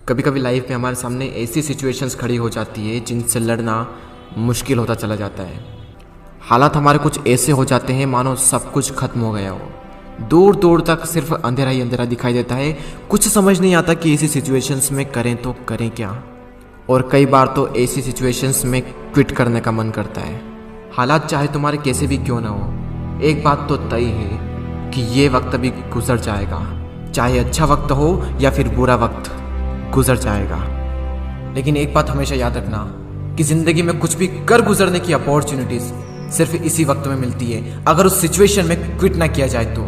कभी कभी लाइफ में हमारे सामने ऐसी सिचुएशंस खड़ी हो जाती है जिनसे लड़ना मुश्किल होता चला जाता है। हालात हमारे कुछ ऐसे हो जाते हैं मानो सब कुछ खत्म हो गया हो। दूर दूर तक सिर्फ अंधेरा ही अंधेरा दिखाई देता है। कुछ समझ नहीं आता कि ऐसी सिचुएशंस में करें तो करें क्या। और कई बार तो ऐसी सिचुएशंस में क्विट करने का मन करता है। हालात चाहे तुम्हारे कैसे भी क्यों ना हो, एक बात तो तय है कि ये वक्त भी गुजर जाएगा। चाहे अच्छा वक्त हो या फिर बुरा वक्त, गुजर जाएगा। लेकिन एक बात हमेशा याद रखना कि ज़िंदगी में कुछ भी कर गुजरने की अपॉर्चुनिटीज़ सिर्फ इसी वक्त में मिलती है, अगर उस सिचुएशन में क्विट ना किया जाए तो।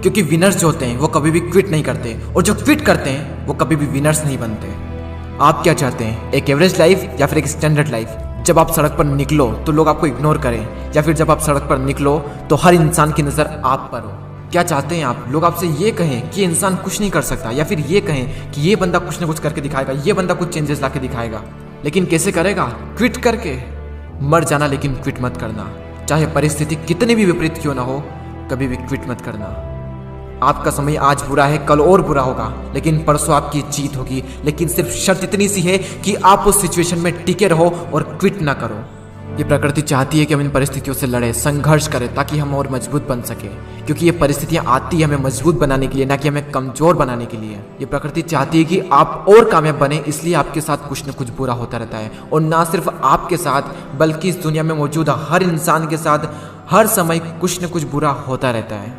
क्योंकि विनर्स जो होते हैं वो कभी भी क्विट नहीं करते, और जो क्विट करते हैं वो कभी भी विनर्स नहीं बनते। आप क्या चाहते हैं, एक एवरेज लाइफ या फिर एक स्टैंडर्ड लाइफ? जब आप सड़क पर निकलो तो लोग आपको इग्नोर करें, या फिर जब आप सड़क पर निकलो तो हर इंसान की नज़र आप पर हो? क्या चाहते हैं आप? लोग आपसे ये कहें कि इंसान कुछ नहीं कर सकता, या फिर ये कहें कि ये बंदा कुछ ना कुछ करके दिखाएगा, ये बंदा कुछ चेंजेस ला के दिखाएगा। लेकिन कैसे करेगा? क्विट करके। मर जाना लेकिन क्विट मत करना। चाहे परिस्थिति कितनी भी विपरीत क्यों ना हो, कभी भी क्विट मत करना। आपका समय आज बुरा है, कल और बुरा होगा, लेकिन परसों आपकी जीत होगी। लेकिन सिर्फ शर्त इतनी सी है कि आप उस सिचुएशन में टिके रहो और क्विट ना करो। ये प्रकृति चाहती है कि हम इन परिस्थितियों से लड़ें, संघर्ष करें, ताकि हम और मजबूत बन सके। क्योंकि ये परिस्थितियां आती है हमें मजबूत बनाने के लिए, ना कि हमें कमजोर बनाने के लिए। ये प्रकृति चाहती है कि आप और कामयाब बने, इसलिए आपके साथ कुछ न कुछ बुरा होता रहता है। और ना सिर्फ आपके साथ, बल्कि इस दुनिया में मौजूद हर इंसान के साथ हर समय कुछ न कुछ बुरा होता रहता है।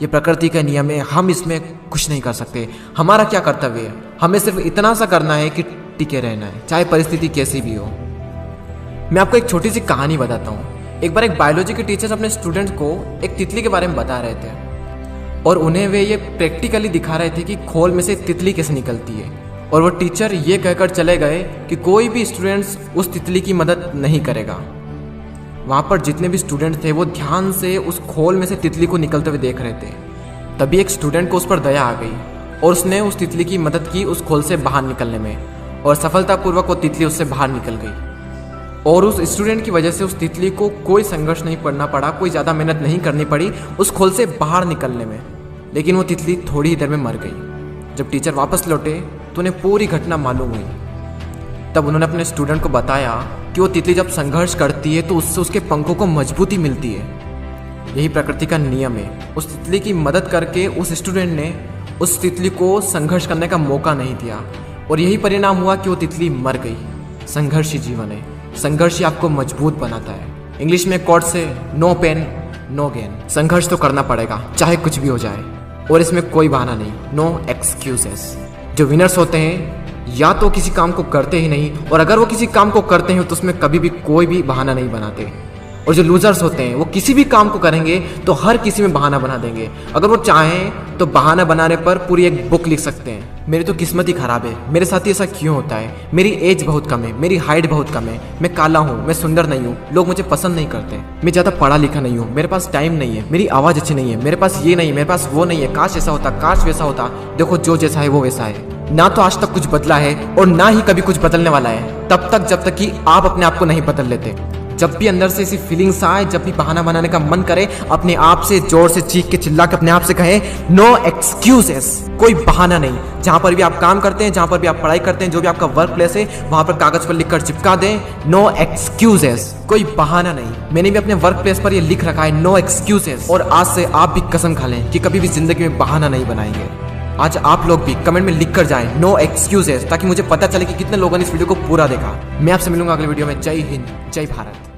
ये प्रकृति का नियम है, हम इसमें कुछ नहीं कर सकते। हमारा क्या कर्तव्य है? हमें सिर्फ इतना सा करना है कि टिके रहना है, चाहे परिस्थिति कैसी भी हो। मैं आपको एक छोटी सी कहानी बताता हूँ। एक बार एक बायोलॉजी के टीचर अपने स्टूडेंट्स को एक तितली के बारे में बता रहे थे, और उन्हें वे ये प्रैक्टिकली दिखा रहे थे कि खोल में से तितली कैसे निकलती है। और वो टीचर ये कहकर चले गए कि कोई भी स्टूडेंट्स उस तितली की मदद नहीं करेगा। वहाँ पर जितने भी स्टूडेंट थे वो ध्यान से उस खोल में से तितली को निकलते हुए देख रहे थे। तभी एक स्टूडेंट को उस पर दया आ गई और उसने उस तितली की मदद की उस खोल से बाहर निकलने में, और सफलतापूर्वक वो तितली उससे बाहर निकल गई। और उस स्टूडेंट की वजह से उस तितली को कोई संघर्ष नहीं करना पड़ा, कोई ज़्यादा मेहनत नहीं करनी पड़ी उस खोल से बाहर निकलने में। लेकिन वो तितली थोड़ी ही देर में मर गई। जब टीचर वापस लौटे तो उन्हें पूरी घटना मालूम हुई। तब उन्होंने अपने स्टूडेंट को बताया कि वो तितली जब संघर्ष करती है तो उससे उसके पंखों को मजबूती मिलती है। यही प्रकृति का नियम है। उस तितली की मदद करके उस स्टूडेंट ने उस तितली को संघर्ष करने का मौका नहीं दिया, और यही परिणाम हुआ कि वो तितली मर गई। संघर्ष ही जीवन है, संघर्ष ही आपको मजबूत बनाता है। इंग्लिश में कोट से नो पेन नो गेन। संघर्ष तो करना पड़ेगा चाहे कुछ भी हो जाए, और इसमें कोई बहाना नहीं, नो एक्सक्यूजेस। जो विनर्स होते हैं या तो किसी काम को करते ही नहीं, और अगर वो किसी काम को करते हैं तो उसमें कभी भी कोई भी बहाना नहीं बनाते। और जो लूजर्स होते हैं वो किसी भी काम को करेंगे तो हर किसी में बहाना बना देंगे। अगर वो चाहें तो बहाना बनाने पर पूरी एक बुक लिख सकते हैं। मेरी तो किस्मत ही खराब है, मेरे साथ ही ऐसा क्यों होता है, मेरी एज बहुत कम है, मेरी हाइट बहुत कम है, मैं काला हूँ, मैं सुंदर नहीं हूँ, लोग मुझे पसंद नहीं करते, मैं ज़्यादा पढ़ा लिखा नहीं हूँ, मेरे पास टाइम नहीं है, मेरी आवाज़ अच्छी नहीं है, मेरे पास ये नहीं है, मेरे पास वो नहीं है, काश ऐसा होता, काश वैसा होता। देखो जो जैसा है वो वैसा है। ना तो आज तक कुछ बदला है और ना ही कभी कुछ बदलने वाला है, तब तक जब तक कि आप अपने आप को नहीं बदल लेते। जब भी अंदर से ऐसी फीलिंग्स आए, जब भी बहाना बनाने का मन करे, अपने आप से जोर से चीख के चिल्ला के अपने आप से कहें नो एक्सक्यूजेस। कोई बहाना नहीं। जहां पर भी आप काम करते हैं, जहां पर भी आप पढ़ाई करते हैं, जो भी आपका वर्क प्लेस है, वहां पर कागज पर लिखकर चिपका दें नो एक्सक्यूजेस। कोई बहाना नहीं। मैंने भी अपने वर्क प्लेस पर ये लिख रखा है नो एक्सक्यूजेस, और आज से आप भी कसम खा लें कि कभी भी जिंदगी में बहाना नहीं बनाएंगे। आज आप लोग भी कमेंट में लिख कर जाएं नो एक्सक्यूजेस, ताकि मुझे पता चले कि कितने लोगों ने इस वीडियो को पूरा देखा। मैं आपसे मिलूंगा अगले वीडियो में। जय हिंद, जय भारत।